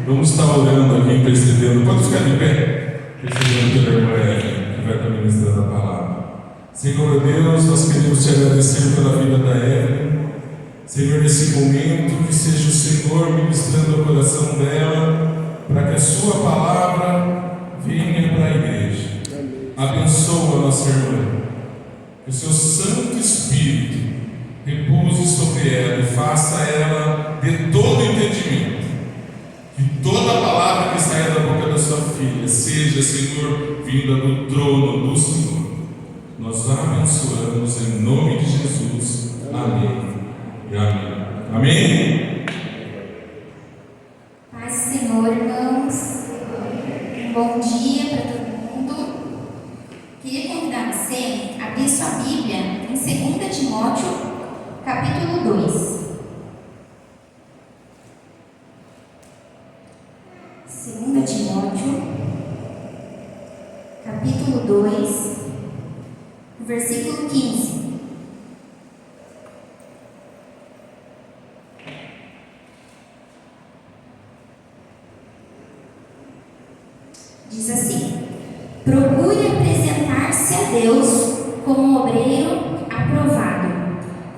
Vamos estar orando aqui, intercedendo. Pode ficar de pé, intercedendo pela irmã Evelyn, que vai estar ministrando a palavra. Senhor Deus, nós queremos te agradecer pela vida da Evelyn. Senhor, nesse momento, que seja o Senhor ministrando o coração dela, para que a sua palavra venha para a igreja. Abençoa a nossa irmã. Que o seu Santo Espírito repouse sobre ela e faça ela ter todo o entendimento. Que toda a palavra que saia da boca da sua filha seja, Senhor, vinda do trono do Senhor. Nós a abençoamos em nome de Jesus. Amém e amém. Amém? Paz do Senhor, irmãos. Um bom dia para todo mundo. Queria convidar você a abrir sua Bíblia em 2 Timóteo, capítulo 2. 2 Timóteo, capítulo 2, versículo 15. Diz assim: procure apresentar-se a Deus como um obreiro aprovado,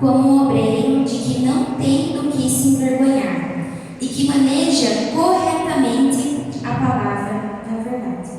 como um obreiro de que não tem do que se envergonhar e que maneja corretamente a palavra da verdade.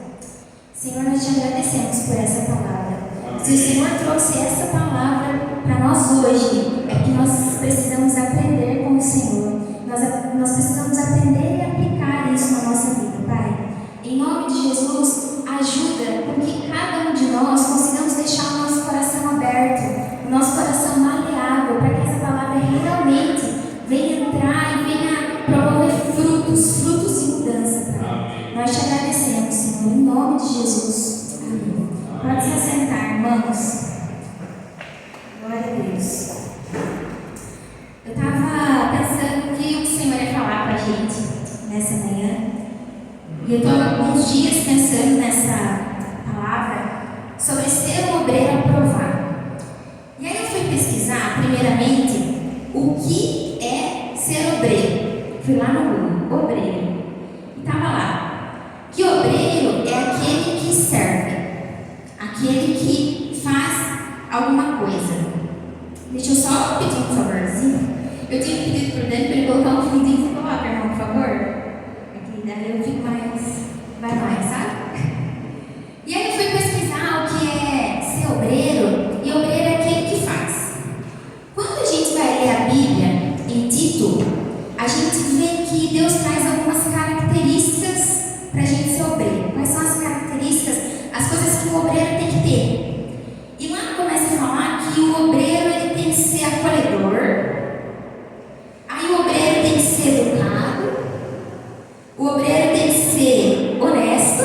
Senhor, nós te agradecemos por essa palavra. Se o Senhor trouxe essa palavra para nós hoje, é que nós precisamos aprender com o Senhor. Nós precisamos aprender e aplicar isso na nossa vida, Pai. Em nome de Jesus, ajuda com que cada um de nós consigamos deixar o nosso coração aberto, o nosso coração maleável, para que essa palavra realmente venha entrar e venha promover frutos de mudança, Pai. Nós te agradecemos, Senhor, em nome de Jesus. Amém. Pode se assentar, irmãos. Glória a Deus. Eu estava pensando o que o Senhor ia falar para a gente nessa manhã. E eu estou há alguns dias pensando nessa palavra sobre ser um obreiro aprovado. E aí eu fui pesquisar, primeiramente, o que é ser obreiro. Fui lá no Google, obreiro. E estava lá, que obreiro é aquele que serve, aquele que faz alguma coisa. Deixa eu só pedir um favorzinho. Eu tinha pedido por dentro para ele colocar um fundinho. Você coloca, irmão, por favor? Daí eu fico vai mais, sabe? E aí eu fui pesquisar o que é ser obreiro, e obreiro é aquele que faz. Quando a gente vai ler a Bíblia, em Tito, a gente vê que Deus traz algumas características para a gente ser obreiro. Quais são as características, as coisas que o obreiro tem que ter? E lá começa a falar que o obreiro ele tem que ser acolhedor, aí o obreiro tem que ser educado, o obreiro tem que ser honesto,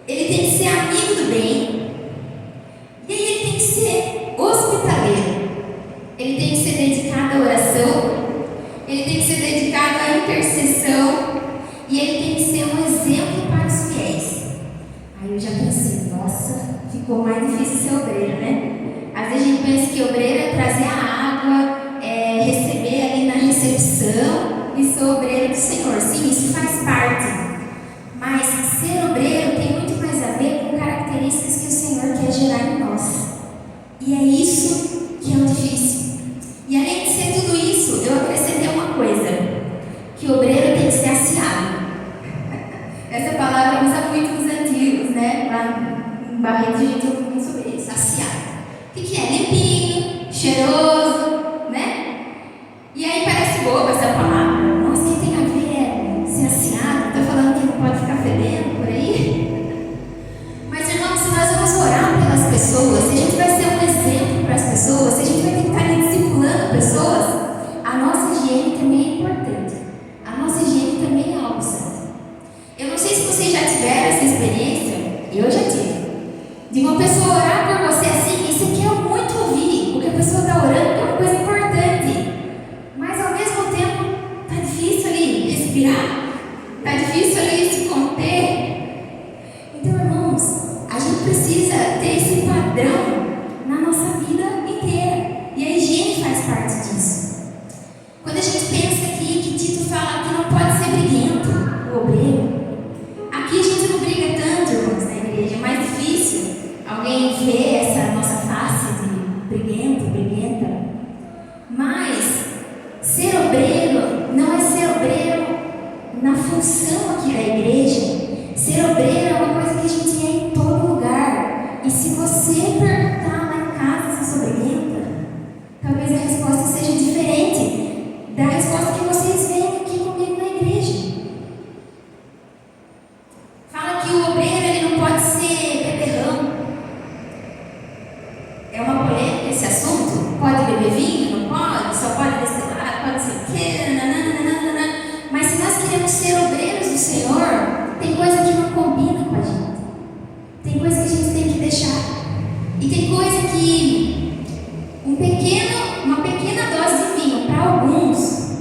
ele tem que ser amigo do bem, e aí ele tem que ser hospitaleiro, ele tem que ser dedicado à oração, ele tem que ser dedicado à intercessão, e ele tem que ser um exemplo para os fiéis. Aí eu já pensei, nossa, ficou mais difícil ser obreiro, né? Às vezes a gente pensa que obreiro é trazer a água, receber ali na recepção, e sou obreiro do Senhor. Sim, isso faz parte. Mas ser obreiro tem muito mais a ver com características que o Senhor quer gerar em nós. E é isso que é o difícil. E além de ser tudo isso, eu acrescentei uma coisa: que o obreiro tem que ser aciado. Essa palavra usa muito nos antigos, né? Lá em Barreto a gente ouve muito sobre isso, aciado. O que é? Limpinho, cheiroso, né? E aí parece boba essa palavra. Nossa, o que tem a ver ser aciado? Está falando que não pode ficar fedendo por aí? Mas, irmãos, se nós vamos orar pelas pessoas, se a gente vai ser um exemplo para as pessoas, se a gente vai tentar ir discipulando pessoas, a nossa higiene também é importante. A nossa higiene também é algo certo. Eu não sei se vocês já tiveram essa experiência, eu já tive, de uma pessoa orar por você assim, e você quer muito ouvir o que a pessoa está orando, que é uma coisa importante. Mas ao mesmo tempo, está difícil ali respirar, está difícil ali se conter. Então, irmãos, a gente precisa ter esse padrão na nossa vida inteira. E a higiene faz parte disso. Quando a gente pensa aqui que Tito fala que não pode ser briguento, queremos ser obreiros do Senhor, tem coisa que não combina com a gente. Tem coisa que a gente tem que deixar. E tem coisa que uma pequena dose de vinho para alguns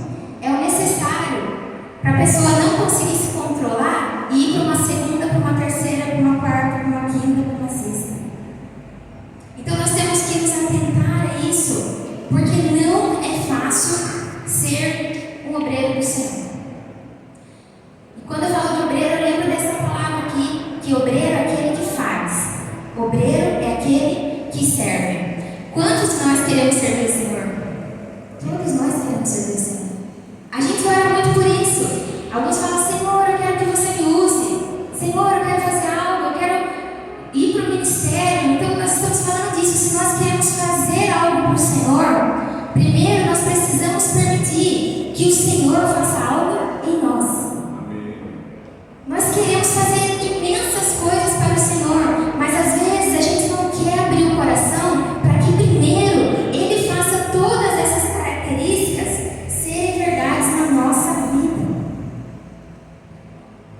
é o necessário para a pessoa não conseguir se controlar e ir para uma segunda, para uma terceira, para uma quarta, para uma quinta, para uma sexta. Então nós temos que nos atentar a isso, porque não é fácil ser um obreiro do Senhor. E quando eu falo de obreiro, eu lembro dessa palavra aqui, que obreiro é aquele que faz. Obreiro é aquele que serve. Quantos de nós queremos servir o Senhor? Todos nós queremos servir o Senhor. A gente ora muito por isso. Alguns falam, Senhor, eu quero que você me use. Senhor, eu quero fazer algo, eu quero ir para o ministério. Então nós estamos falando disso. Se nós queremos fazer algo para o Senhor, primeiro nós precisamos permitir que o Senhor faça algo em nós. Nós queremos fazer imensas coisas para o Senhor, mas às vezes a gente não quer abrir o coração para que primeiro Ele faça todas essas características serem verdades na nossa vida.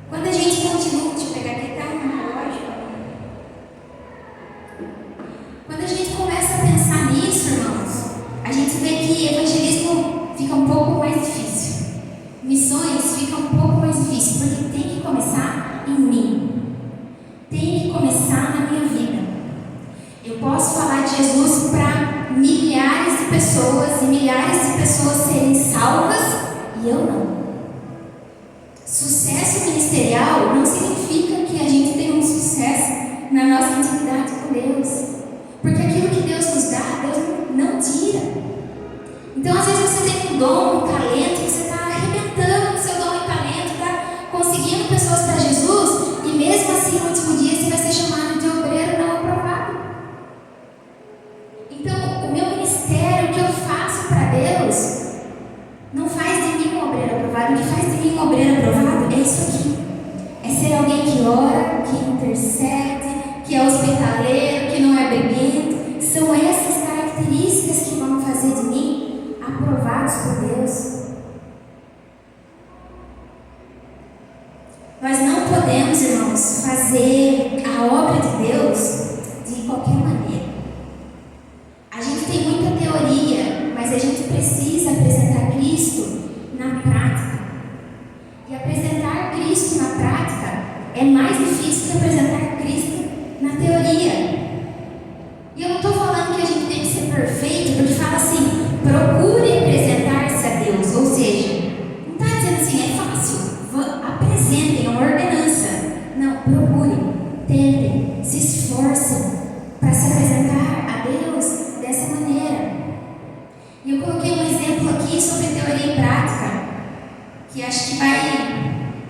Quando a gente continua, deixa eu pegar aqui, tá um relógio. Quando a gente começa a pensar nisso, irmãos, a gente vê que evangelismo fica um pouco mais difícil. Missões ficam um pouco mais difíceis, porque tem que começar em mim. Tem que começar na minha vida. Eu posso falar de Jesus para milhares de pessoas e milhares de pessoas serem salvas e eu não. Sucesso ministerial não significa que a gente tenha um sucesso na nossa intimidade com Deus. Porque aquilo que Deus nos dá, Deus não tira. Então, às vezes você tem um dom, um talento, você está arrebentando o seu dom e talento, está conseguindo pessoas para Jesus, e mesmo assim, no último dia, você vai ser chamado de obreiro não aprovado. Então, o meu ministério, o que eu faço para Deus, não faz de mim um obreiro aprovado. O que faz de mim um obreiro aprovado é isso aqui. É ser alguém que ora, que intercede, que é hospitaleiro, que não é briguento. São essas características que vão fazer de mim aprovados por Deus. Nós não podemos, irmãos, fazer a obra de Deus de qualquer maneira. A gente tem muita teoria, mas a gente precisa apresentar Cristo na prática. E apresentar Cristo na prática é mais difícil que apresentar Cristo na teoria. E eu não estou falando que a gente tem que ser perfeito, porque fala assim, procure apresentar-se a Deus. Ou seja, não está dizendo assim, é fácil. Apresentem uma ordenança. Não, procurem, tentem, se esforcem para se apresentar a Deus dessa maneira. E eu coloquei um exemplo aqui sobre teoria e prática, que acho que vai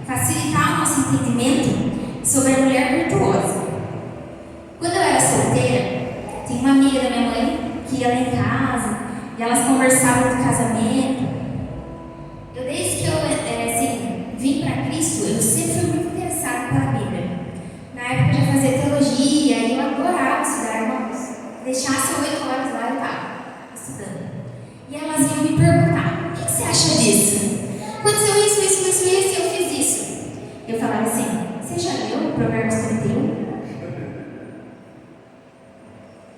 facilitar o nosso entendimento sobre a mulher virtuosa. Quando eu era solteira, tinha uma amiga da minha mãe que ia lá em casa e elas conversavam do casamento. Eu, desde que eu vim para Cristo, eu sempre fui muito interessada pela Bíblia. Na época eu já fazia teologia e eu adorava estudar, irmãos. Deixasse 8 horas lá, eu estava estudando. E elas iam me perguntar, o que você acha disso? Aconteceu isso, e eu fiz isso. Eu falava assim, você já leu Provérbios 31?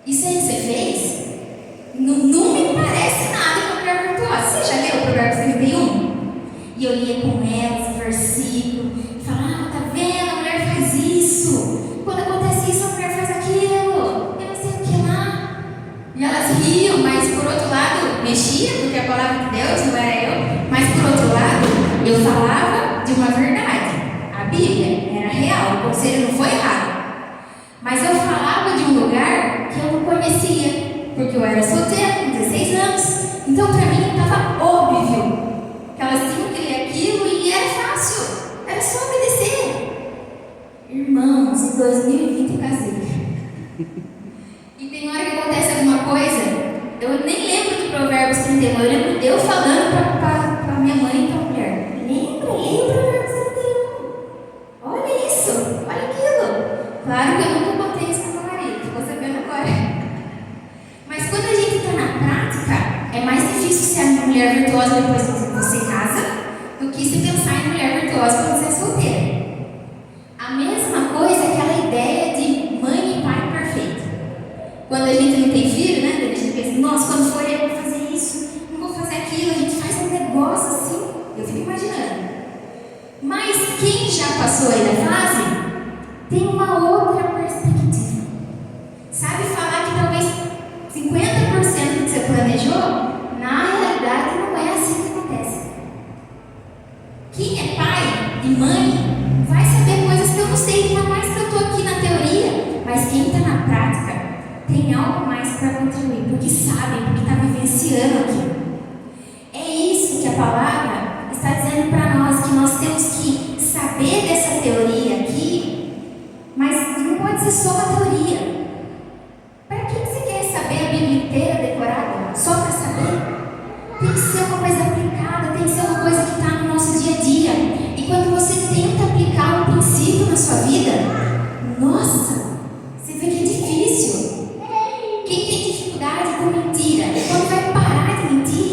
Isso aí que você fez? Não me parece nada com a mulher virtuosa. Você já leu Provérbios 31? E eu lia com elas o versículo e falava, tá vendo? A mulher faz isso. Quando acontece isso, a mulher faz aquilo. Eu não sei o que lá. E elas riam, mas por outro lado, mexia, porque a palavra de Deus não era eu. Mas por outro lado, eu falava de uma verdade. A Bíblia era real, o conselho não foi errado. Mas eu falava de um lugar que eu não conhecia, porque eu era solteira, com 16 anos. Então, para mim, estava óbvio que elas tinham que ler aquilo e era fácil, era só obedecer. Irmãos, em 2020 eu casei. E tem hora que acontece alguma coisa, eu nem lembro do Provérbios 31, eu lembro eu falando para minha mãe e para a mulher. Lembra o Provérbios 31. Olha isso, olha aquilo. Claro que eu nunca contei isso para meu marido, ficou sabendo agora. Mas quando a gente está na prática, é mais difícil ser a mulher virtuosa depois que você casa do que se pensar em mulher virtuosa propósito quando você é solteira. A mesma coisa é aquela ideia de mãe e pai perfeito. Quando a gente não tem filho, né? A gente pensa, nossa, quando for eu vou fazer isso, não vou fazer aquilo, a gente faz um negócio assim, eu fico imaginando. Mas quem já passou aí da fase, tem uma outra perspectiva. Sabe falar que talvez 50% do que você planejou, na realidade não é assim que acontece. Quem é pai e mãe vai saber coisas que eu não sei, por mais que eu estou aqui na teoria, mas quem está na prática tem algo mais para contribuir, porque sabe, porque está vivenciando aqui. É isso que a palavra está dizendo para nós, que nós temos que saber dessa teoria aqui, mas não pode ser só uma teoria. Para que você quer saber a Bíblia inteira decorada? Só para saber? Tem que ser uma coisa aplicada, tem que ser uma coisa que está no nosso dia a dia. E quando você tenta aplicar um princípio na sua vida, nossa, você vê que é difícil. Quem tem dificuldade com mentira, quando vai parar de mentir,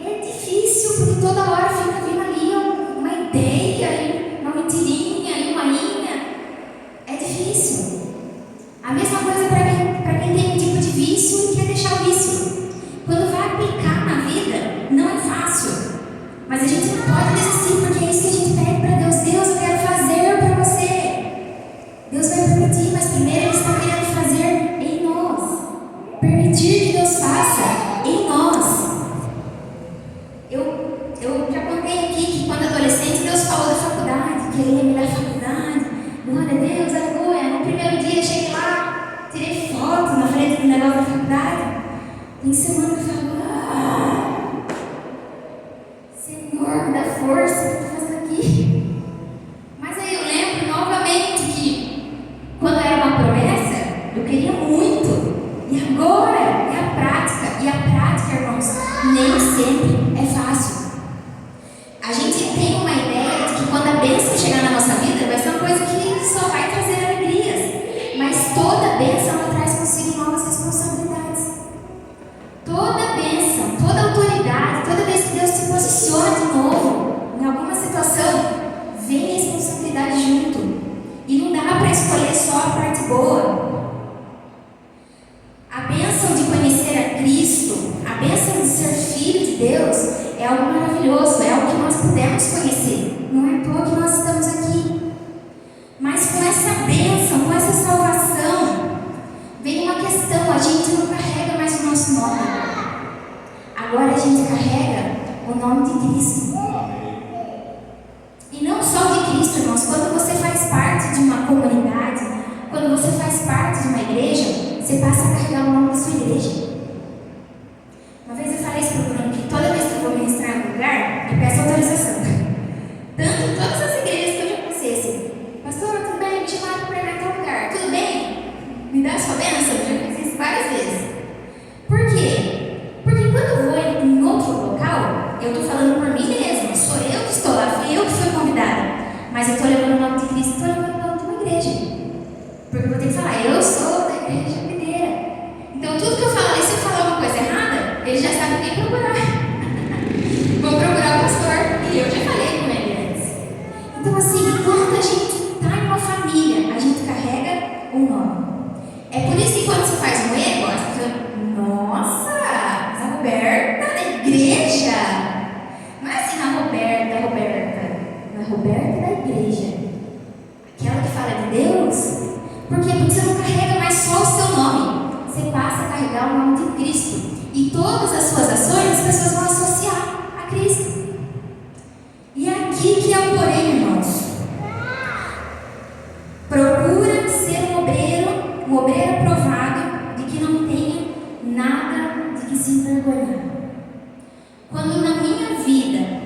é difícil, porque toda hora fica vindo ali uma ideia, uma mentirinha, uma linha. É difícil. A mesma coisa para quem tem um tipo de vício e quer deixar o vício. Quando vai aplicar na vida, não é fácil. Mas a gente não pode desistir, porque é isso que a gente pede para Deus. Deus, eu quero fazer para você. Deus vai permitir, mas primeiro Ele está querendo fazer em nós. Permitir que Deus faça em nós. Eu já contei aqui que quando adolescente Deus falou da faculdade, que Ele ia me dar faculdade. Glória a Deus, aleluia. No primeiro dia cheguei lá, tirei foto na frente do negócio da faculdade. Tem semana que eu falo, Senhor, me dá força, o que eu estou fazendo aqui? Mas aí eu lembro novamente que quando era uma promessa, eu queria muito. E agora é a prática. E a prática, irmãos, nem sempre é fácil. A gente tem uma ideia de que quando a bênção chegar na nossa vida, vai ser uma coisa que só vai trazer alegrias. Mas toda bênção ela traz consigo novas responsabilidades. Toda bênção, toda autoridade, toda vez que Deus se posiciona de novo em alguma situação, vem responsabilidade junto. E não dá para escolher só a parte boa. A bênção de conhecer a Cristo, a bênção de ser filho de Deus, é algo maravilhoso, é algo que nós podemos conhecer. Não é à toa que nós estamos aqui. Mas com essa bênção, com essa salvação, vem uma questão: a gente não carrega mais o nosso nome. Agora a gente carrega o nome de Cristo. E não só de Cristo, irmãos. Quando você faz parte de uma comunidade, quando você faz parte de uma igreja, você passa a carregar o nome da sua igreja. Uma vez eu falei isso para o Bruno, que toda vez que eu vou ministrar em algum lugar, eu peço autorização. Tanto em todas as igrejas que eu já passei assim: pastor, tudo bem? Me chamaram para pregar em tal lugar. Tudo bem? Me dá a sua bênção? Eu já fiz isso várias vezes. Por quê? Porque quando eu vou em outro local, eu estou falando por mim mesma. Sou eu que estou lá, fui eu que fui convidada. Mas eu estou levando o nome de Cristo, estou levando o nome de uma igreja. Porque eu vou ter que falar, eu sou da igreja Videira. Então tudo que eu falo ali, se eu falar uma coisa errada, eles já sabem quem procurar. Vou procurar o pastor, e eu já falei com ele antes. Então assim, enquanto a gente está em uma família, a gente carrega um nome. É por isso que quando você faz um erro, você fica, nossa, mas a Roberta da igreja. Não é assim a Roberta. Não é Roberta da igreja. Aquela que fala de Deus. Por quê? Porque você não carrega mais só o seu nome. Você passa a carregar o nome de Cristo. E todas as suas ações, as pessoas vão associar a Cristo. E é aqui que é o porém, irmãos. Procura ser um obreiro aprovado, de que não tenha nada de que se envergonhar. Quando na minha vida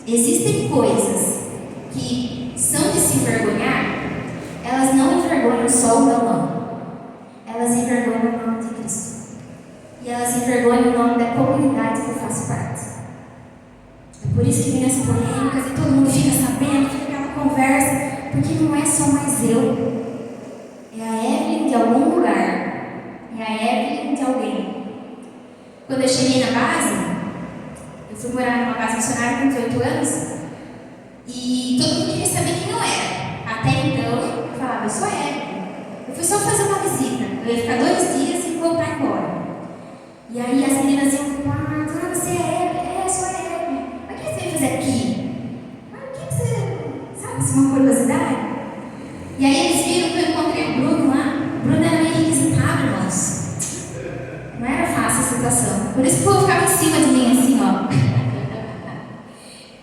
existem coisas que são de se envergonhar, elas não envergonham só o meu nome. Elas envergonham o nome de Cristo. E elas envergonham o nome da comunidade que eu faço parte. É por isso que vem as polêmicas e todo mundo fica sabendo, fica aquela conversa, porque não é só mais eu. É a Evelyn de algum lugar. É a Evelyn de alguém. Quando eu cheguei na base, eu fui morar numa base missionária com 18 anos. E Eu ia ficar 2 dias e voltar embora. E aí as meninas iam falar, você é Evelyn? É, sou a Evelyn. Mas o que você veio fazer aqui? Mas o que você... Sabe, isso é uma curiosidade? E aí eles viram que eu encontrei o Bruno lá. O Bruno era meio requisitado, irmãos. Não era fácil a situação. Por isso que o povo ficava em cima de mim, assim, ó.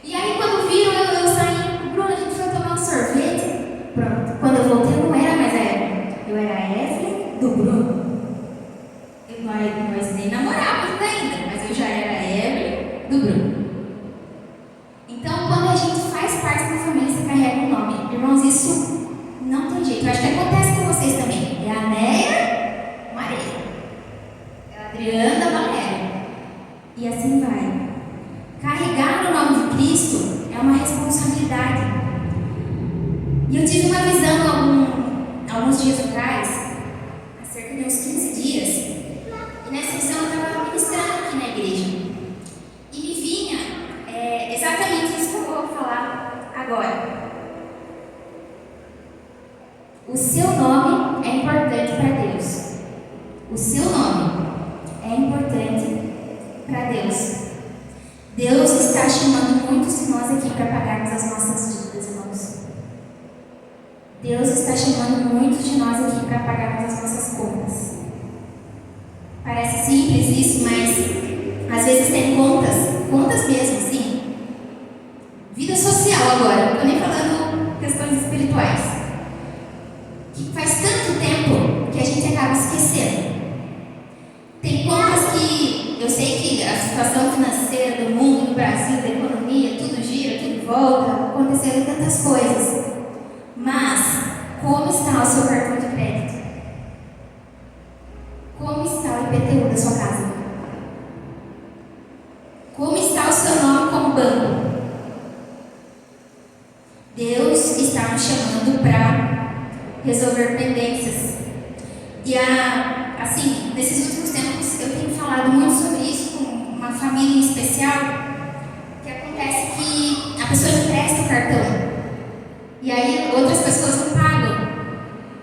E aí quando viram, eu saí. Bruno, a gente foi tomar um sorvete. Pronto. Quando eu voltei, eu não era mais a Evelyn. Eu era a Evelyn do Bruno. Nós nem namorávamos ainda, mas eu já era a Evelyn do Bruno. Então, quando a gente faz parte da família, você carrega um nome. Irmãos, isso não tem jeito. Eu acho que acontece com vocês também. É a Néia Maria. É a Adriana Valéria. E assim vai. Carregar o nome de Cristo é uma responsabilidade. E eu tive uma visão alguns dias atrás, há cerca de uns 15 dias. E nessa visão eu estava ministrando aqui na igreja. E me vinha exatamente isso que eu vou falar agora. O seu nome é importante para Deus. O seu nome é importante para Deus. Deus está chamando muitos de nós aqui para pagarmos as nossas dívidas, irmãos. Deus está chamando muitos de nós aqui para pagarmos as nossas contas. Parece simples isso, mas às vezes tem contas mesmo, sim. Vida social agora, não estou nem falando questões espirituais. Que faz tanto tempo que a gente acaba esquecendo. Tem contas que eu sei que a situação financeira do mundo, do Brasil, da economia, tudo gira, tudo volta, aconteceram tantas coisas. Mas, como está o seu cartão de crédito? Como está o IPTU da sua casa? Como está o seu nome como banco? Deus está nos chamando para resolver pendências. E assim, nesses últimos tempos eu tenho falado muito sobre isso com uma família em especial, que acontece que a pessoa empresta o cartão e aí outras pessoas não pagam.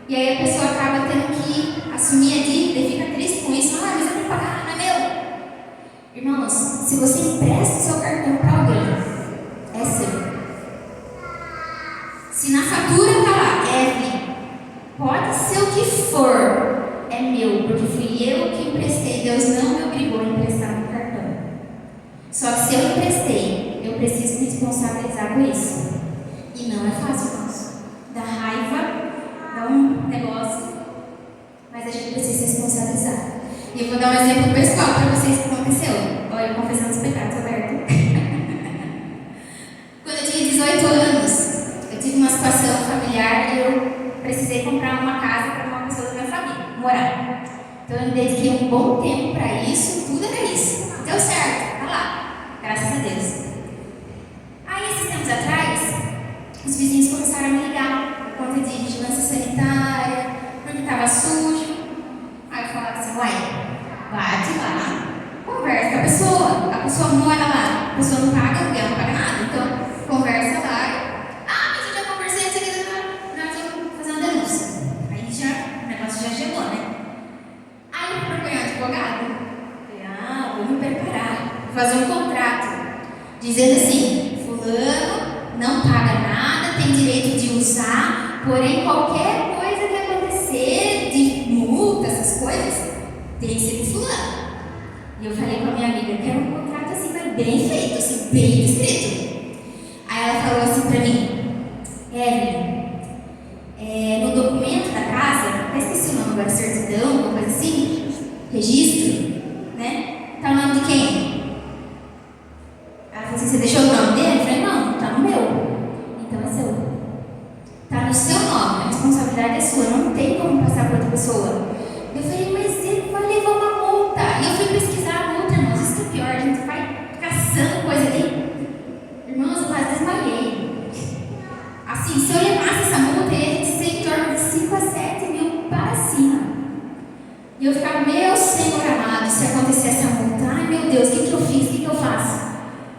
E aí a pessoa acaba tendo que assumir a dívida e fica triste com isso. Mas eu tenho que pagar, não é meu. Irmãos, se você empresta o seu cartão para alguém, é seu. Se na fatura está lá, Evelyn, pode ser o que for, é meu, porque fui eu que emprestei. Deus não me obrigou a emprestar meu cartão. Só que se eu emprestei, eu preciso me responsabilizar com isso. E não é fácil, irmãos. Dá raiva, dá um negócio, mas a gente precisa se responsabilizar. E eu vou dar um exemplo pessoal para vocês que aconteceu. Olha, eu confessando os pecados, aberto. Quando eu tinha 18 anos, eu tive uma situação familiar e eu precisei comprar uma casa para uma pessoa da minha família morar. Então eu me dediquei um bom tempo para isso, tudo era isso. Deu certo, tá lá, graças a Deus. Aí, esses tempos atrás, os vizinhos começaram a me ligar por conta de vigilância sanitária, porque estava sujo. Aí eu falava assim, uai, bate lá, conversa com a pessoa mora lá, a pessoa não paga aluguel, não paga nada, então conversa lá. Mas eu já conversei, não sei o que, nós vamos fazer uma denúncia. Aí o negócio já gelou, né? Aí eu procurei um advogado. Falei, vou me preparar, vou fazer um contrato, dizendo assim, fulano não paga nada, tem direito de usar, porém qualquer coisa que acontecer, de multa, essas coisas, tem que ser do fulano. E eu falei com a minha amiga, quero um contrato assim, mas bem feito, assim, bem escrito. Aí ela falou assim pra mim, Evelyn, no documento da casa, até esqueci o nome agora, certidão, alguma coisa assim, registro, né? Tá o nome de quem? Ela falou assim, você deixou o nome dele? Eu falei, não, tá no meu. Então é seu. Tá no seu nome, a responsabilidade é sua, não tem como passar para outra pessoa. Eu falei, mas ele vai levar uma multa. E eu fui pesquisar a multa, irmãos, isso que é pior, a gente vai caçando coisa ali. Irmãos, eu quase desmaiei. Assim, se eu levasse essa multa, ia ser em torno de 5 a 7 mil para cima. E eu ficava, meu Senhor amado, se acontecer essa multa, ai meu Deus, o que eu fiz, o que eu faço?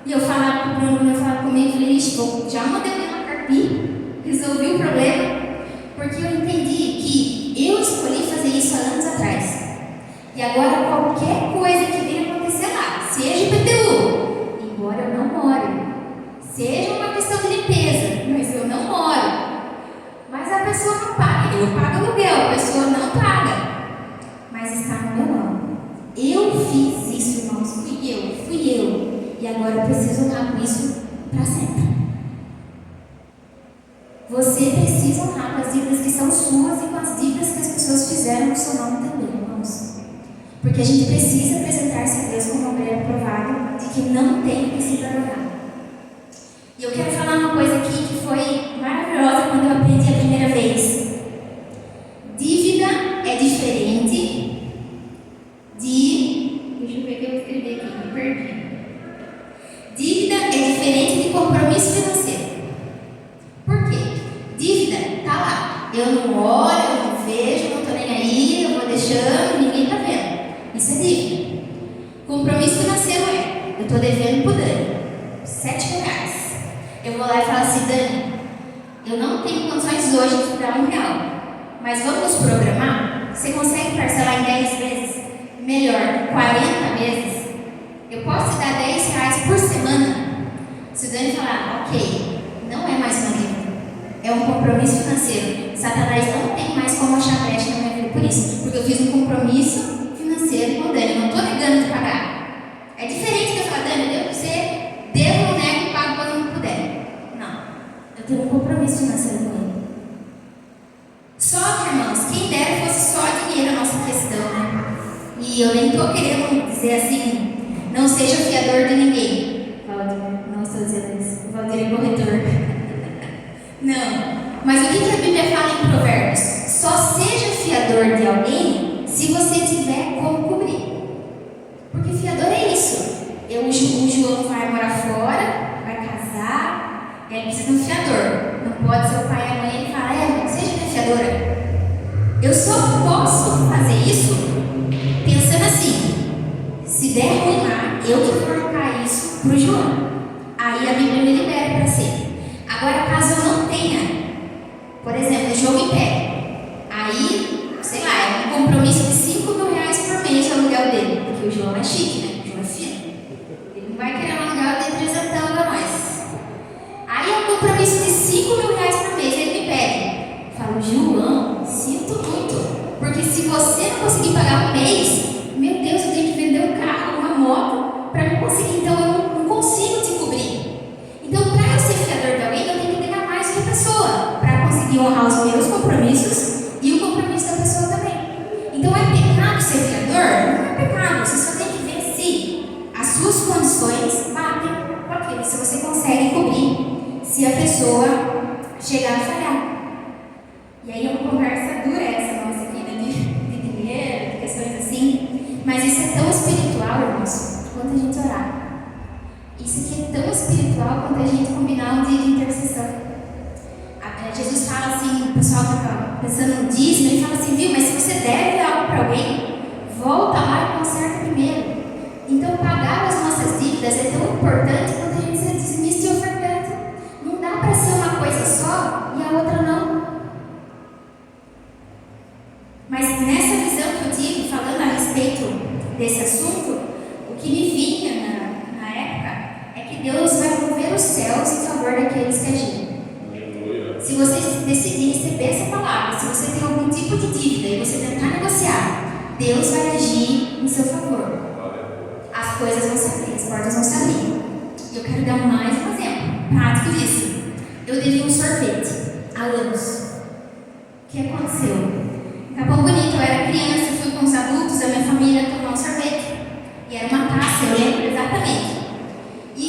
E eu falava com o Bruno, eu falava comigo, falei, ixi, já mandei uma carpinha, resolvi o problema, porque eu entendi que eu escolhi fazer isso há anos atrás. E agora qualquer coisa que venha acontecer lá, seja IPTU, embora eu não more, seja uma questão de limpeza, mas eu não moro, mas a pessoa não paga, eu pago aluguel, a pessoa não paga, mas está no meu nome. Eu fiz isso, irmãos, fui eu, e agora eu preciso honrar com isso para sempre. Você precisa honrar com as dívidas que são suas e com as dívidas que as pessoas fizeram no seu nome também, irmãos. Porque a gente precisa apresentar-se a Deus como um obreiro aprovado, de que não tem que se envergonhar. E eu quero falar uma coisa aqui que foi maravilhosa quando eu aprendi a primeira vez. Dívida é diferente de... Deixa eu ver o que eu escrevi aqui, me perdi. Dívida é diferente de compromisso financeiro. Por quê? Dívida tá lá. Eu não olho, eu não vejo, não tô nem aí, eu vou deixando, ninguém tá vendo. Isso é dívida. Compromisso financeiro é: eu estou devendo para o Dani R$7. Eu vou lá e falo assim: Dani, eu não tenho condições hoje de te dar R$1, mas vamos nos programar? Você consegue parcelar em 10 vezes? Melhor, 40 vezes? Eu posso te dar R$10 por semana? Se o Dani falar, ok, não é mais uma dívida, é um compromisso financeiro. Satanás não tem mais como achar brecha na minha vida por isso, porque eu fiz um compromisso financeiro com o Dani, eu não estou negando de pagar. É diferente de eu falar: Dani, eu devo para você, devo ou nego e pago quando não puder. Não, eu tenho um compromisso financeiro com ele. Só que, irmãos, quem dera fosse só dinheiro a nossa questão, né? E eu nem estou querendo dizer assim, não seja fiador de ninguém. Valdir, não estou dizendo isso. Valdir é corretor. Não, mas o que a Bíblia fala em Provérbios? Só seja fiador de alguém se você tiver como cobrir. Porque fiador é isso. O João vai morar fora, vai casar, e aí precisa de um fiador. Não pode ser o pai e a mãe e falar: seja minha fiadora. Eu só posso fazer isso pensando assim: se der ruim lá, eu que vou marcar isso pro João. Aí a Bíblia me libera para ser. Agora, caso eu não tenha, por exemplo, o João me pega, aí, sei lá, é um compromisso de R$5.000 por mês o aluguel dele, porque o João é chique, né? O João é fino. Ele não vai querer um aluguel de 300 a mais. Aí é um compromisso de R$5.000 por mês, ele me pede. Eu falo: João, sinto muito, porque se você não conseguir pagar um mês, meu Deus, eu tenho que vender um carro, uma moto, para me conseguir, então eu não consigo te cobrir. Então, para eu ser fiador de alguém, eu tenho que ganhar mais que a pessoa, para conseguir honrar os meus compromissos e o compromisso da pessoa também. Então, é pecado ser fiador? Não é pecado, você só tem que ver se as suas condições batem com aquilo, se você consegue cobrir, se a pessoa chegar a falhar. E aí é uma conversa dura essa nossa aqui, né, de dinheiro, de questões assim, mas isso é tão espiritual, irmãos, quanto a gente orar. Isso aqui é tão espiritual quanto a gente combinar um dia de intercessão. Jesus fala assim, o pessoal está pensando no dízimo, ele fala assim: viu, mas se você deve algo para alguém, volta lá e conserta primeiro. Então, pagar as nossas dívidas é tão importante quanto a gente ser dizimista e ofertante. Não dá para ser uma coisa só e a outra não. Mas nessa visão que eu tive, falando a respeito desse assunto, o que me vinha na época é que Deus vai mover os céus em favor daqueles que agirem. Se você decidir receber essa palavra, se você tem algum tipo de dívida e você tentar negociar, Deus vai agir em seu favor. As coisas vão se abrir, as portas vão se abrir. Eu quero dar mais um exemplo prático disso. Eu devia um sorvete há anos. O que aconteceu? Em Capão Bonito, eu era criança, fui com os adultos da minha família tomar um sorvete. E era uma taça, eu lembro exatamente. E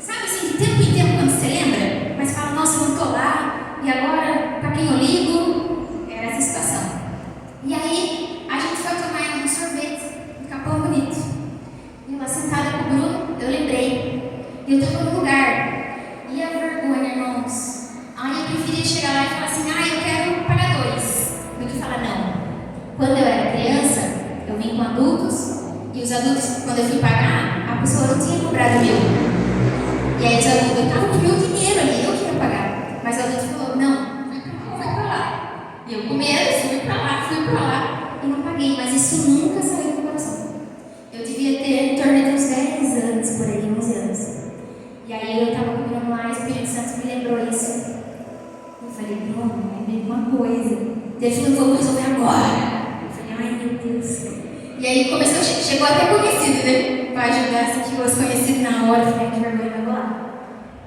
sabe assim, de tempo em tempo quando você lembra, mas fala: nossa, eu não estou lá, e agora para quem eu ligo? Era essa situação. E aí a gente foi tomar um sorvete em Capão Bonito. E lá sentada com o Bruno, eu lembrei. E eu estou num lugar. E a vergonha, irmãos. Aí eu preferia chegar lá e falar assim: eu quero pagar 2. Do que falar não. Quando eu era criança, eu vim com adultos. E os adultos, quando eu fui pagar, a pessoa não tinha cobrado meu. E aí os adultos, eu estava com meu dinheiro ali, eu queria pagar. Mas o adulto falou: não, vai pra lá. E eu com medo, fui pra lá, e não paguei. Mas isso nunca saiu falei, pronto, vai ver uma coisa. Ele falou, vamos resolver agora. Eu falei, ai meu Deus. E aí começou, chegou até conhecido, né? Para ajudar, assim, chegou os conhecidos na hora, eu falei, que vergonha, vai lá.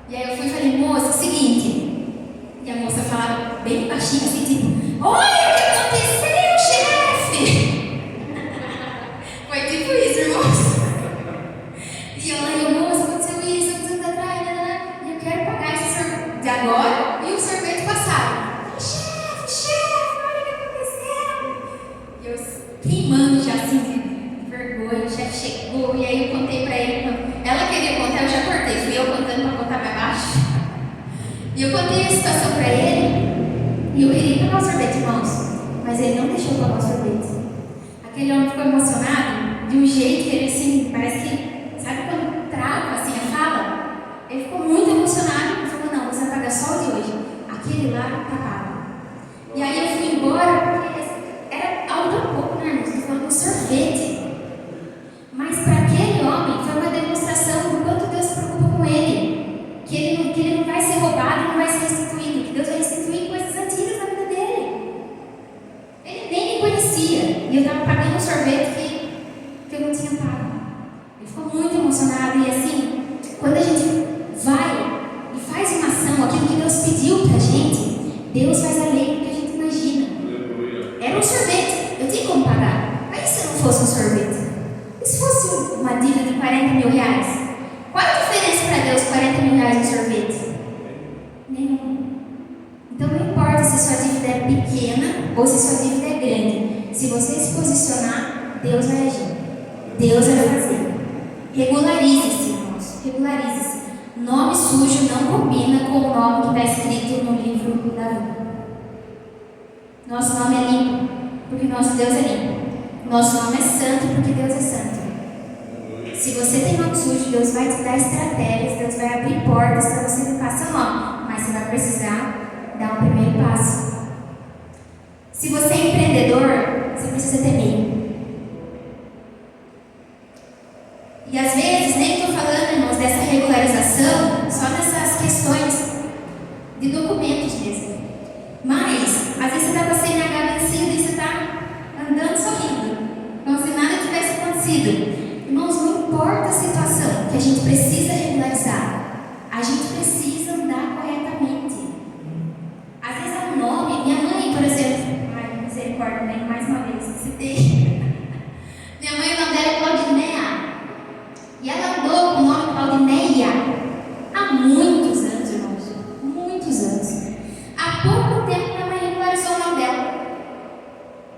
E aí eu fui e falei, moça, é o seguinte. E a moça falava bem baixinho, assim, tipo, olha o que aconteceu, chefe! Foi tipo isso, irmãos. E eu, moça, aconteceu isso, aconteceu atrás, e eu quero pagar esse sorvete de agora e o sorvete passado. Chefe, olha o que aconteceu. E eu queimando já, assim, de vergonha, o chefe chegou, e aí eu contei pra ele, ela queria contar, eu já cortei, fui eu contando pra contar mais baixo. E eu contei a situação pra ele, e eu queria pagar o sorvete, irmãos, mas ele não deixou eu pagar o sorvete. Aquele homem ficou emocionado de um jeito que ele, assim, parece que, sabe quando trava, assim, a fala? Ele ficou muito emocionado e falou, não, você vai pagar só o de hoje, aquele lá tá pago. E aí eu fui embora, porque era algo tão pouco, né, irmãos? Estou falando do sorvete. Mas para aquele homem foi uma demonstração do quanto Deus se preocupa com ele. Que ele não vai ser roubado, não vai ser restituído. Que Deus vai restituir coisas antigas na vida dele. Ele nem me conhecia. E eu estava pagando um sorvete que eu não tinha pago. Ele ficou muito emocionado. E assim, quando a gente vai e faz uma ação, aquilo que Deus pediu para a gente, Deus faz além do que a gente imagina. Era um sorvete. Eu tinha como pagar. Mas se não fosse um sorvete? E se fosse uma dívida de 40 mil reais? Qual a diferença para Deus 40 mil reais no sorvete? Nenhuma. Então não importa se sua dívida é pequena ou se sua dívida é grande. Se você se posicionar, Deus vai agir. Deus vai fazer. Regularize-se, irmãos. Regularize-se. Nome sujo não combina com o nome que está escrito no livro da vida. Nosso nome é limpo, porque nosso Deus é limpo. Nosso nome é santo, porque Deus é santo. Se você tem nome sujo, Deus vai te dar estratégias, Deus vai abrir portas para você limpar seu nome. Mas você vai precisar dar um primeiro passo. Se você é empreendedor, você precisa ter medo. E às vezes, nem estou falando, irmãos, dessa regularização, só dessas questões de documentos mesmo. Mas, às vezes você está com a CNH vencida e você está andando sorrindo, como se nada tivesse acontecido. Irmãos, não importa a situação que a gente precisa regularizar, a gente precisa andar corretamente. Às vezes é um nome, minha mãe, por exemplo, ai, misericórdia, né? Mais uma vez, citei. Minha mãe, o nome dela é Claudineia, e ela andou com o nome Claudineia há muitos anos, irmãos, muitos anos. Há pouco tempo minha mãe regularizou o nome dela.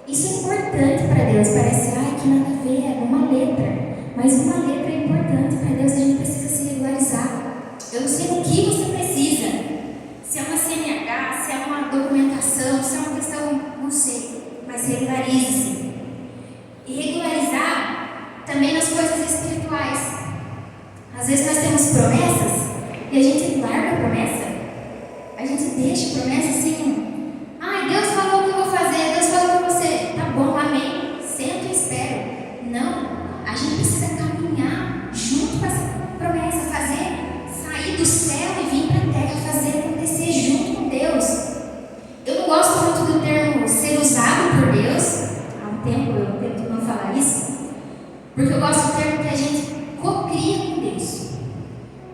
Isso é importante para Deus, parece, ai, que nada a ver, é uma letra. Mas uma letra é importante para Deus, a gente precisa se regularizar. Eu não sei o que você precisa. Se é uma CNH, se é uma documentação, se é uma questão, não sei. Mas regularize-se. E regularizar também nas coisas espirituais. Às vezes nós temos promessas e a gente larga a promessa. A gente deixa a promessa assim. Ai, Deus falou o que eu vou fazer, Deus falou para você. Tá bom, amém. Sento e espero. Não. A gente precisa caminhar junto com essa promessa, sair do céu e vir para a terra, fazer acontecer junto com Deus. Eu não gosto muito do termo ser usado por Deus. Há um tempo eu tento não falar isso, porque eu gosto do termo que a gente cocria com Deus.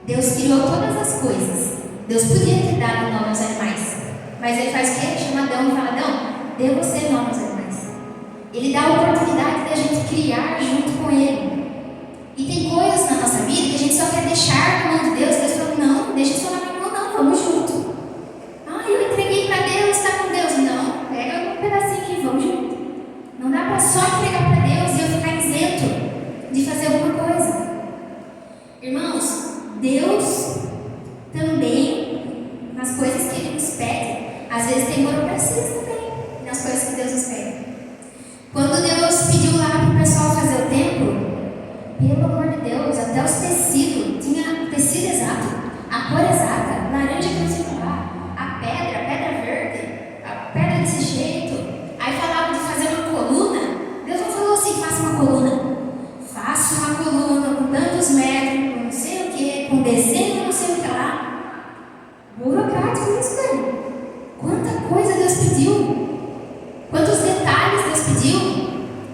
Deus criou todas as coisas. Deus podia ter dado nome aos animais, mas Ele faz o quê? Chama Adão e fala, Adão, dê você nome aos animais. Ele dá a oportunidade de a gente criar junto com Ele. E tem coisas na nossa vida que a gente só quer deixar na mão de Deus. Deus falou, não, deixa só na minha mão, não, vamos junto. Ah, eu entreguei para Deus, está com Deus. Não, pega um pedacinho aqui, vamos junto. Não dá para só entregar para Deus e eu ficar isento de fazer alguma coisa. Irmãos, Deus também, nas coisas que Ele nos pede, às vezes tem burocracias também, nas coisas que Deus nos pede. Quando Deus pediu lá para o pessoal fazer o templo, pelo amor de Deus, até os tecidos, tinha tecido exato, a cor exata. pediu? Quantos detalhes Deus pediu?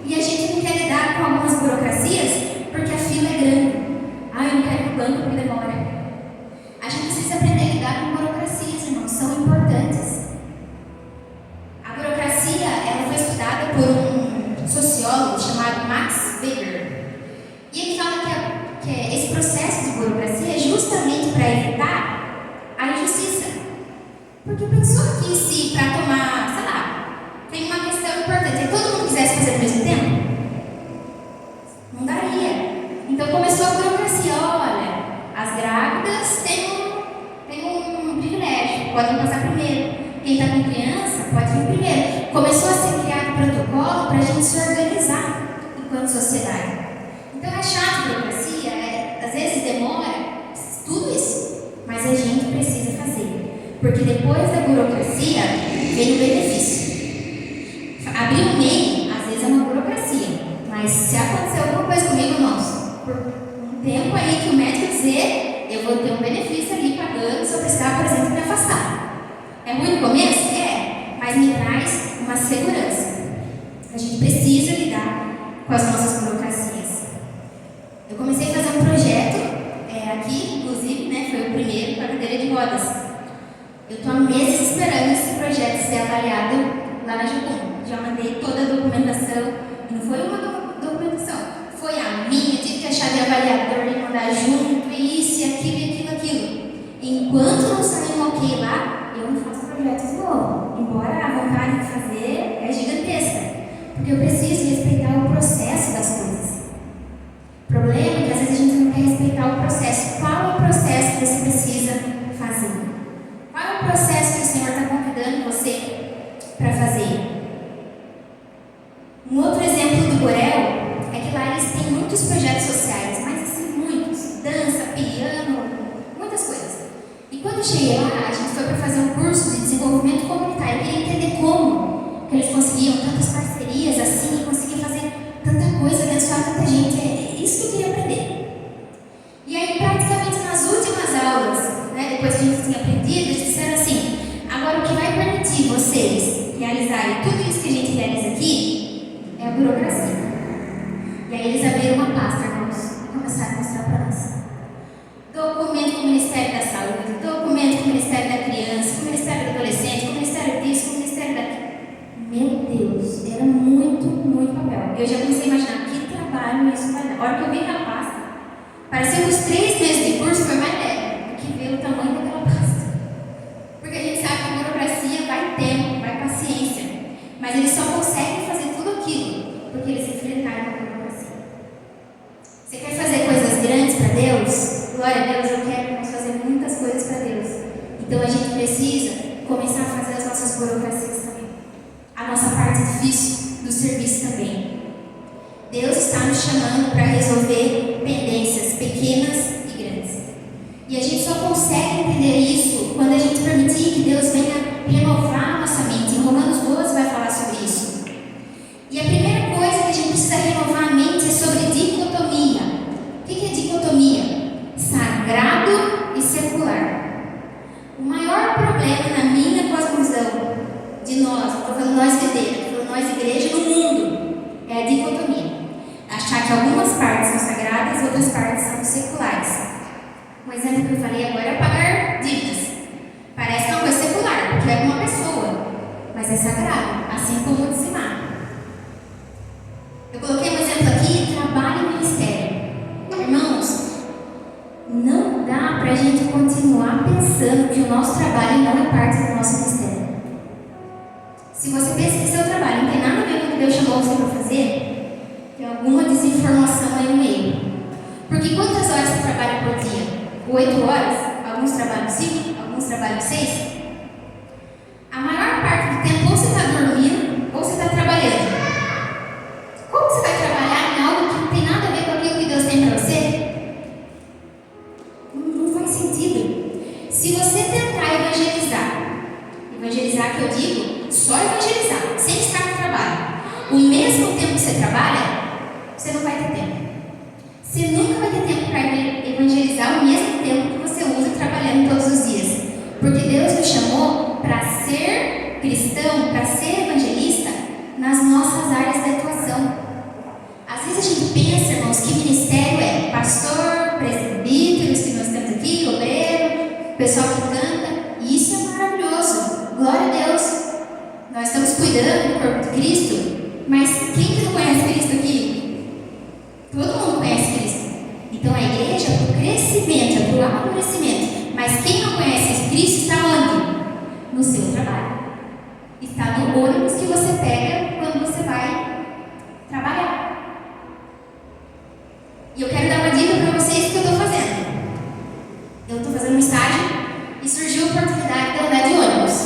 E a gente não quer lidar com algumas burocracias porque a fila é grande. Eu não quero ir no banco porque demora. A gente precisa aprender a lidar com burocracias, irmãos, são importantes. A burocracia, ela foi estudada por um sociólogo chamado Max Weber. E ele fala que esse processo de burocracia é justamente para evitar a injustiça. Porque pensou que se para tomar, sei lá, tem uma questão importante, e todo mundo quisesse fazer ao mesmo tempo, não daria. Então começou a burocracia. Olha, as grávidas têm um privilégio, podem passar primeiro. Quem está com criança pode vir primeiro. Começou a ser criado protocolo para a gente se organizar enquanto sociedade. Então é chato a burocracia, às vezes demora, tudo isso, mas a gente precisa fazer. Porque depois da burocracia vem o benefício. Abrir um MEI, às vezes é uma burocracia, mas se acontecer alguma coisa comigo, irmãos, por um tempo aí que o médico dizer, eu vou ter um benefício ali pagando se eu precisar, por exemplo, me afastar. É ruim no começo? É, mas me traz uma segurança. A gente precisa lidar com as nossas burocracias. Eu comecei a fazer um projeto, aqui, inclusive, né, foi o primeiro com a cadeira de rodas. Eu estou há meses esperando esse projeto ser avaliado lá na Jacum. Já mandei toda a documentação, e não foi uma documentação, foi a minha, tive que achar de avaliador e mandar junto, isso e aquilo. Enquanto não sair um ok lá, eu não faço projeto de novo, embora a vontade de fazer é gigantesca, porque eu preciso respeitar o processo das coisas. O problema é que às vezes a gente não quer respeitar o processo. Qual é o processo que você precisa fazer? Qual é o processo que o Senhor está convidando você para fazer? Um outro exemplo do Borel é que lá eles têm muitos projetos sociais, mas assim, muitos. Dança, piano, muitas coisas. E quando eu cheguei lá, a gente foi para fazer um curso de desenvolvimento comunitário. Eu queria entender como que eles conseguiam tantas parcerias assim, e conseguiam fazer tanta coisa, abençoar tanta gente. É isso que eu queria aprender. E aí, praticamente nas últimas aulas, né, depois que a gente tinha aprendido, eles disseram assim: agora o que vai permitir vocês realizarem tudo isso que a gente realiza aqui é a burocracia. E aí eles abriram uma pasta, irmãos, e começaram a mostrar para nós. Documento com o Ministério da Saúde, documento com o Ministério da Criança, com o Ministério do Adolescente, com o Ministério disso, com o Ministério daquilo. Meu Deus, era muito, muito papel. Eu já comecei a imaginar que trabalho isso vai dar. A hora que eu vi aquela pasta, parecia que os 3 meses de curso foi mais leve do que ver o tamanho daquela pasta. Porque a gente sabe que a burocracia vai tempo, vai paciência, mas eles só conseguem fazer tudo aquilo porque eles enfrentaram a burocracia. Você quer fazer coisas grandes para Deus? Glória a Deus, eu quero fazer muitas coisas para Deus. Então a gente precisa começar a fazer as nossas burocracias também. A nossa parte difícil do serviço também. Deus está nos chamando para resolver pendências pequenas e grandes. E a gente só consegue entender isso quando a gente permitir que Deus venha renovar a nossa mente. Em Romanos 12 vai falar sobre isso. E a primeira coisa que a gente precisa renovar a mente é sobre dicotomia. O que é dicotomia? Sagrado e secular. O maior problema na minha cosmovisão de nós, estou falando nós videira, estou falando nós igreja no mundo, é a dicotomia. Achar que algumas partes são sagradas, outras partes são seculares. Um exemplo que eu falei agora é pagar dívidas. Parece que é uma coisa secular, porque é uma pessoa, mas é sagrado, assim como o dizimar. Eu coloquei um exemplo aqui, trabalho e ministério. Irmãos, não dá para a gente continuar pensando que o nosso trabalho não é parte do nosso ministério. Se você pensa que seu trabalho não tem nada a ver com o que Deus chamou você para fazer, tem alguma desinformação aí no meio. Porque quantas horas você trabalha por dia? 8 horas? Alguns trabalham 5, alguns trabalham 6. A maior parte do tempo ou você está dormindo ou você está trabalhando. Como você vai trabalhar em algo que não tem nada a ver com aquilo que Deus tem para você? Não faz sentido. Se você tentar evangelizar que eu digo, só evangelizar, sem estar no trabalho, o mesmo tempo que você trabalha, você não vai ter tempo. Você nunca vai ter tempo para evangelizar o mesmo tempo que você usa trabalhando todos os dias. Porque Deus nos chamou para ser cristão, para que ministério é pastor, presbíteros que nós temos aqui, obreiro, pessoal que canta. E isso é maravilhoso. Glória a Deus. Nós estamos cuidando do corpo de Cristo, mas quem que não conhece Cristo aqui? Todo mundo conhece Cristo. Então a igreja é para o crescimento, é para o amadurecimento. Mas quem não conhece Cristo está onde? No seu trabalho. Está no ônibus que você pega quando você vai trabalhar. E eu quero dar uma dica para vocês que eu estou fazendo. Eu estou fazendo um estágio e surgiu a oportunidade de andar de ônibus.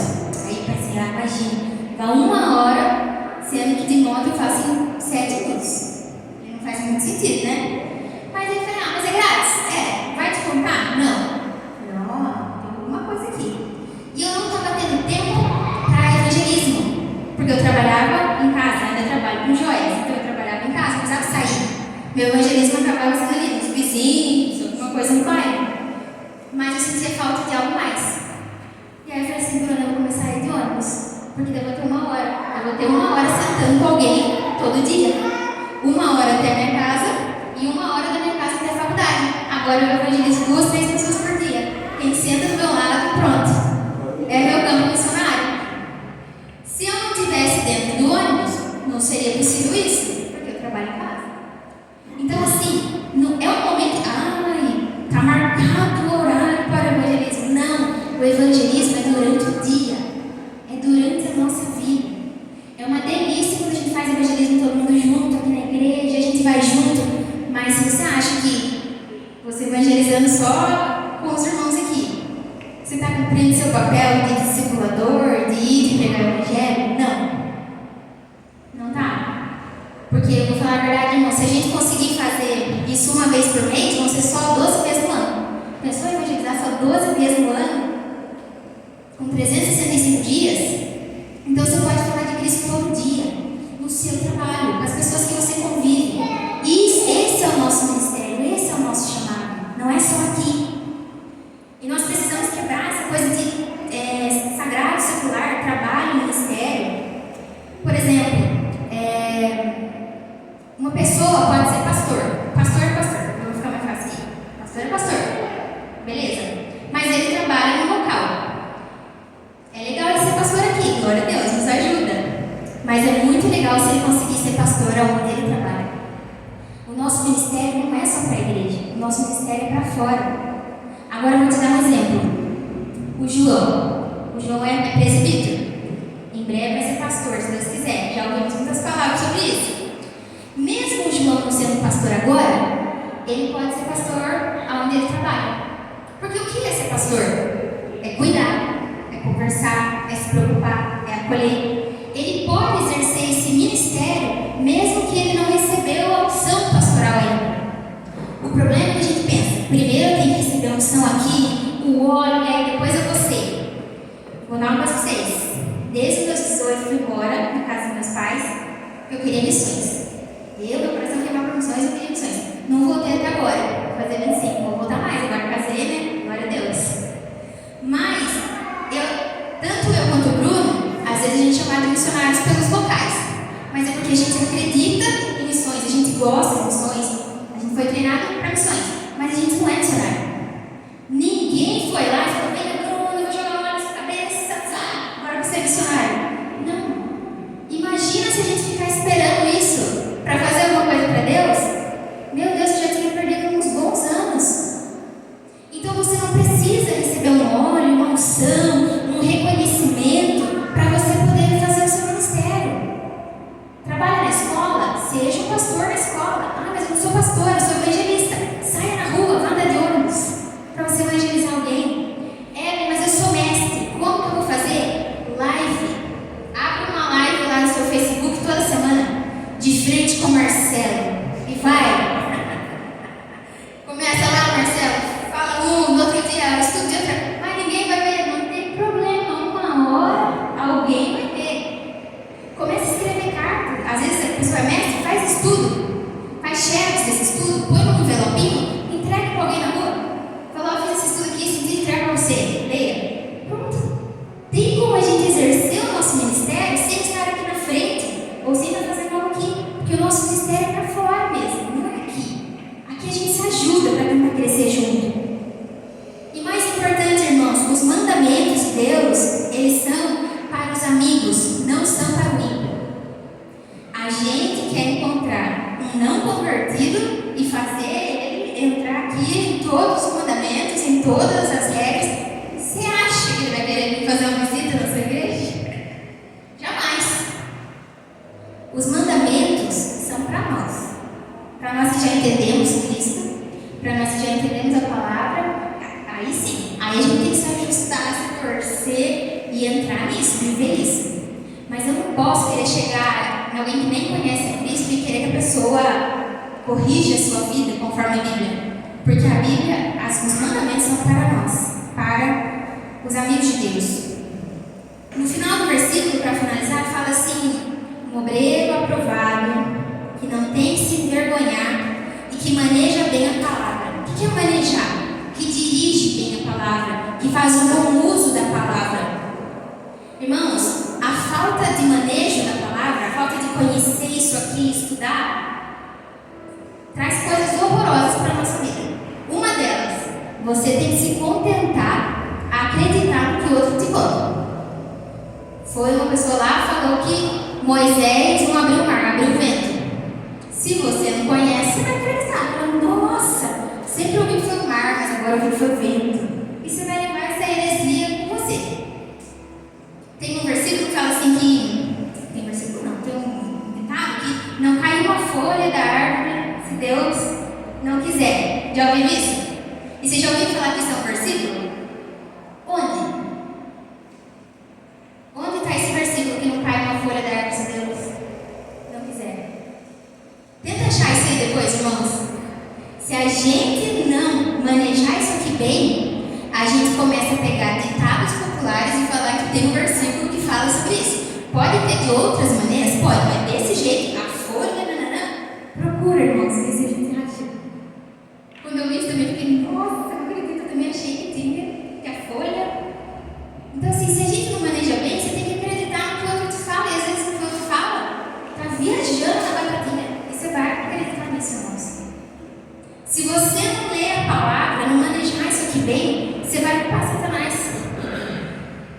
Aí pensei, imagina, vai 1 hora, sendo que de moto eu faço em 7 minutos. Não faz muito sentido, né? Mas eu falei, mas é grátis? Vai descontar? Não, tem alguma coisa aqui. E eu não estava tendo tempo para evangelismo, porque eu trabalhava em casa, ainda trabalho com joias, então eu trabalhava em casa, precisava sair. Meu evangelismo acabava sendo ali nos vizinhos, alguma coisa no bairro. Mas eu sentia falta de algo mais. E aí eu falei assim, Bruna, eu vou começar a ir de ônibus, porque daí eu vou ter 1 hora. Eu vou ter 1 hora sentando com alguém todo dia. 1 hora até a minha casa e 1 hora da minha casa até a faculdade. Agora eu evangelizo 2, 3 pessoas por dia. Quem senta do meu lado, pronto. É meu campo missionário. Se eu não estivesse dentro do ônibus, não seria possível isso, porque eu trabalho em casa. Então, assim, não é um momento, está marcado o horário para o evangelismo. Não, o evangelismo é durante o dia, é durante a nossa vida. É uma delícia quando a gente faz evangelismo todo mundo junto aqui na igreja, a gente vai junto. Mas se você acha que você evangelizando só com os irmãos aqui, você está cumprindo seu papel de discipulador, de ir, de pregar o evangelho? Não está. Porque eu vou falar a verdade, irmão, se a gente conseguir fazer isso 1 vez por mês, vão ser só 12 vezes no ano. Pensou em evangelizar só 12 vezes no ano? Com 365 dias? Então você pode falar de Cristo todo dia, no seu trabalho, com as pessoas que você convive. E esse é o nosso ministério, esse é o nosso chamado. Não é só aqui. E nós precisamos quebrar essa coisa de sagrado, secular, trabalho, ministério. Por exemplo, uma pessoa pode ser pastor. Pastor é pastor. Eu vou ficar mais fácil aqui. Pastor é pastor. Beleza. Mas ele trabalha no local. É legal ele ser pastor aqui. Glória a Deus, nos ajuda. Mas é muito legal se ele conseguir ser pastor onde ele trabalha. O nosso ministério não é só para a igreja. O nosso ministério é para fora. Agora eu vou te dar um exemplo. O João é presbítero. Em breve vai ser pastor, se Deus quiser. Já ouvimos muitas palavras sobre isso. Mesmo o João não sendo pastor agora, ele pode ser pastor aonde ele trabalha. Porque o que é ser pastor? É cuidar, é conversar, é se preocupar, é acolher. Ele pode exercer esse ministério mesmo que ele não recebeu a unção pastoral ainda. O problema é que a gente pensa, primeiro eu tenho que receber a unção aqui, o óleo, e aí depois eu vou ser. Vou dar uma coisa para vocês. Desde os meus 18 fui embora, na casa dos meus pais, eu queria missões. Meu coração queimava por missões, eu queria missões. Não voltei até agora, vou fazer 25, vou voltar mais, agora casei, né? Glória a Deus. Mas, tanto eu quanto o Bruno, às vezes a gente é chamado de missionários pelos locais. Mas é porque a gente acredita em missões, a gente gosta de missões, a gente foi treinado para missões, mas a gente não é missionário. Ninguém foi lá e falou, vem Bruno, eu vou jogar óleo na sua cabeça, agora você é missionário. Não. Imagina se a gente ficar esperando isso para fazer alguma coisa para Deus. Meu Deus, eu já tinha perdido uns bons anos. Então você não precisa receber um óleo, uma unção, um reconhecimento para você poder fazer o seu ministério. Trabalha na escola, seja um pastor na escola. Mas eu não sou pastor, eu sou evangelista. Saia na e entrar nisso, viver isso. Mas eu não posso querer chegar em alguém que nem conhece a Cristo e querer que a pessoa corrija a sua vida conforme a Bíblia. Porque a Bíblia, os mandamentos são para nós, para os amigos de Deus. No final do versículo, para finalizar, fala assim: um obreiro aprovado, que não tem que se envergonhar e que maneja bem a palavra. O que é manejar? Que dirige bem a palavra, que faz um bom uso da palavra. Irmãos, a falta de manejo da palavra, a falta de conhecer isso aqui, estudar, traz coisas horrorosas para a nossa vida. Uma delas, você tem que se contentar a acreditar no que o outro te conta. Foi uma pessoa lá que falou que Moisés não abriu o mar, abriu o vento. Se você não conhece, você vai acreditar. Nossa, sempre ouvi que foi o mar, mas agora eu vi que foi o vento. E você vai levar essa heresia com você. Tem um versículo que fala assim que... Tem versículo não, tem um ditado que não cai uma folha da árvore se Deus não quiser. Já ouviu isso? E você já ouviu falar que isso é um versículo? Onde? Onde está esse versículo que não cai uma folha da árvore se Deus não quiser? Tenta achar isso aí depois, irmãos. Se a gente não manejar isso aqui bem, a gente começa a pegar ditados populares e falar que tem um versículo que fala sobre isso. Pode ter de outras maneiras? Pode, mas desse jeito, a folha, procura, irmãos, ver se a gente acha. Quando eu vi isso também, fiquei, nossa, não acredito, eu também achei que tinha, que a folha. Então, assim, se a gente não maneja bem, você tem que acreditar no que o outro te fala, e às vezes o que o outro fala está viajando na batatinha, e você vai acreditar nisso, irmãos. Se você não ler a palavra, não manejar isso aqui bem, você vai culpar Satanás.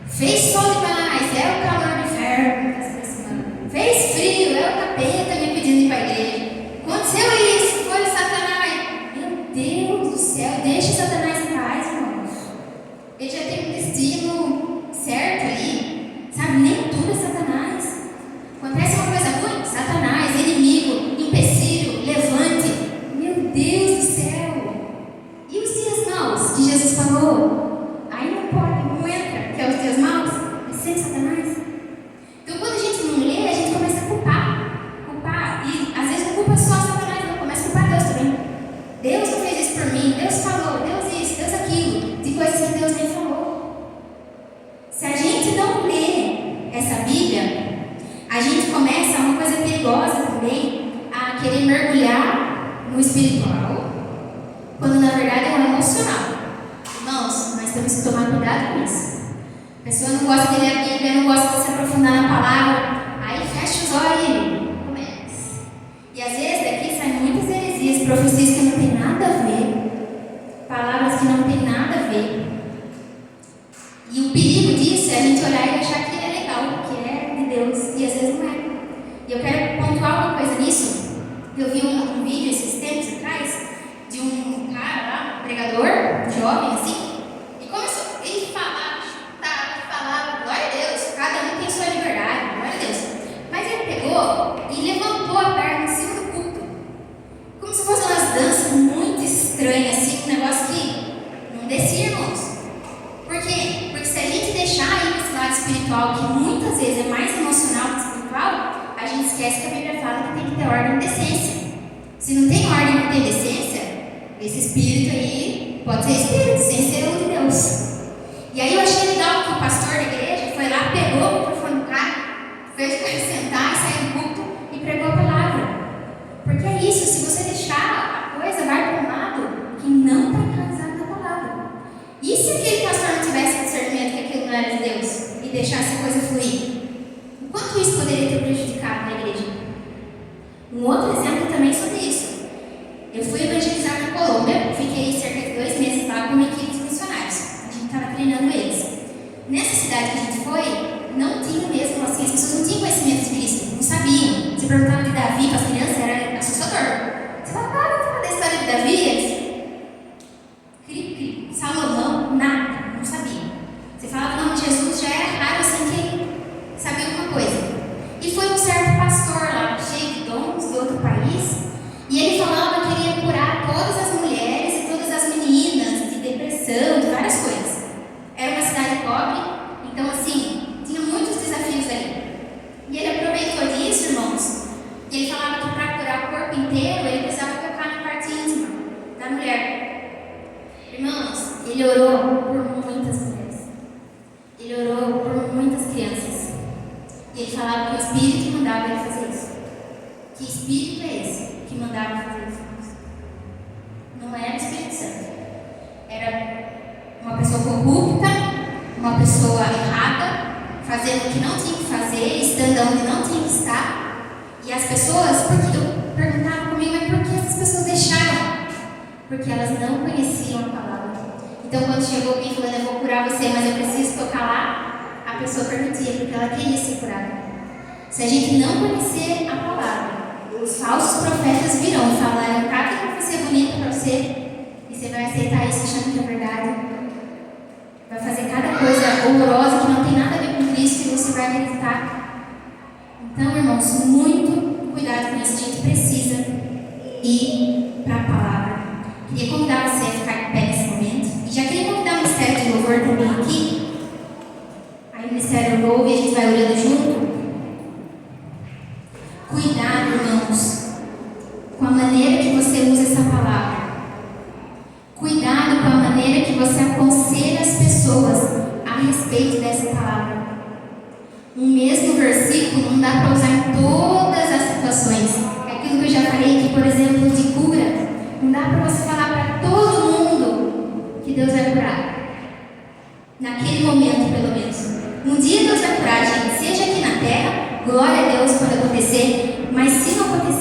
Fez sol demais, é o calor do inferno. Fez frio, é o capeta me pedindo ir para a igreja. Aconteceu isso, foi o Satanás. Meu Deus do céu, deixa Satanás em paz, irmãos. Ele já tem um destino certo aí. Sabe, nem tudo é Satanás. Acontece uma coisa ruim, Satanás, inimigo, empecilho, levante. Meu Deus do céu. E os dias maus que Jesus falou? Aí não pode, não entra, que é os dias maus, é sempre Satanás. Então quando a gente não lê, a gente começa a culpar. E às vezes não culpa só Satanás, não, começa a culpar Deus também. Deus não fez isso por mim, Deus falou, Deus isso, Deus aquilo, de coisas que Deus nem falou. Se a gente não lê essa Bíblia, a gente começa uma coisa perigosa também, a querer mergulhar no espiritual, quando na verdade é um emocional. Irmãos, nós temos que tomar cuidado com isso. A pessoa não gosta de ler a Bíblia, não gosta de se aprofundar na palavra, aí fecha os olhos e começa. E às vezes daqui saem muitas heresias, profecias que não tem nada a ver, palavras que não tem nada a ver. E o perigo disso é a gente olhar e achar que é legal, que é de Deus, e às vezes não é. E eu quero pontuar uma coisa nisso. Eu vi um vídeo esses tempos atrás de um cara lá, um pregador, jovem assim, e começou, ele falava, glória a Deus, cada um tem sua liberdade, glória a Deus. Mas ele pegou e levantou a perna em cima do culto, como se fossem umas danças muito estranhas, assim, um negócio que não descia, irmãos. Por quê? Porque se a gente deixar ir para esse lado espiritual, que muitas vezes é mais emocional que espiritual, a gente esquece que a Bíblia fala que tem que ter ordem e decência. Se não tem ordem e não tem decência, esse espírito aí pode ser espírito, sem ser o de Deus. E aí eu achei legal que o pastor da igreja foi lá, pegou o microfone do cara, fez o cara sentar e sair do culto e pregou a palavra. Porque é isso, se você deixar a coisa, vai para um lado que não está enraizado na palavra. E se aquele pastor não tivesse discernimento que aquilo não era de Deus e deixasse a coisa fluir? O quanto isso poderia ter prejudicado na igreja? Um outro exemplo também sobre isso. Eu fui evangelizar na Colômbia, fiquei cerca de 2 meses lá com uma equipe de missionários. A gente estava treinando eles. Nessa cidade que a gente foi, não tinha mesmo, assim, as pessoas não tinham conhecimento de Cristo, não sabiam. Se perguntava de Davi para as crianças, era assustador. Você fala da história de Davi, eles... Salomão, nada, não sabia. Você falava o nome de Jesus, já era raro assim que sabia alguma coisa. E foi um certo pastor lá, cheio de dons de outro país, e ele falava que ele ia curar todas as mulheres e todas as meninas de depressão, de várias coisas. Era uma cidade pobre, então assim, muitas crianças. E ele falava que o Espírito mandava ele fazer isso. Que Espírito é esse que mandava fazer isso? Não era o Espírito Santo. Era uma pessoa corrupta, uma pessoa errada, fazendo o que não tinha que fazer, estando onde não tinha que estar. E as pessoas, porque eu perguntava comigo, mas por que essas pessoas deixaram? Porque elas não conheciam a palavra. Então, quando chegou alguém falando, eu vou curar você, mas eu preciso tocar lá, a pessoa permitia, porque ela queria ser curada. Se a gente não conhecer a palavra, os falsos profetas virão e falarão cada profecia bonita para você, e você vai aceitar isso achando que é verdade. Vai fazer cada coisa horrorosa que não tem nada a ver com Cristo e você vai acreditar. Então, irmãos, muito cuidado com isso. A gente precisa ir para a palavra. Queria convidar você a ficar em pé nesse momento. E já queria convidar o Ministério de Louvor também aqui. Aí o Ministério louva e a gente vai orando junto. Cuidado, irmãos, com a maneira que você usa essa palavra. Cuidado com a maneira que você aconselha as pessoas a respeito dessa palavra. Um mesmo versículo não dá para usar em todas as situações. É aquilo que eu já falei aqui, por exemplo, de cura. Não dá para você falar para todo mundo que Deus vai curar. Naquele momento, pelo menos. Um dia Deus vai curar, gente. Seja aqui na terra, glória a Deus quando acontecer. Mas se não acontecer,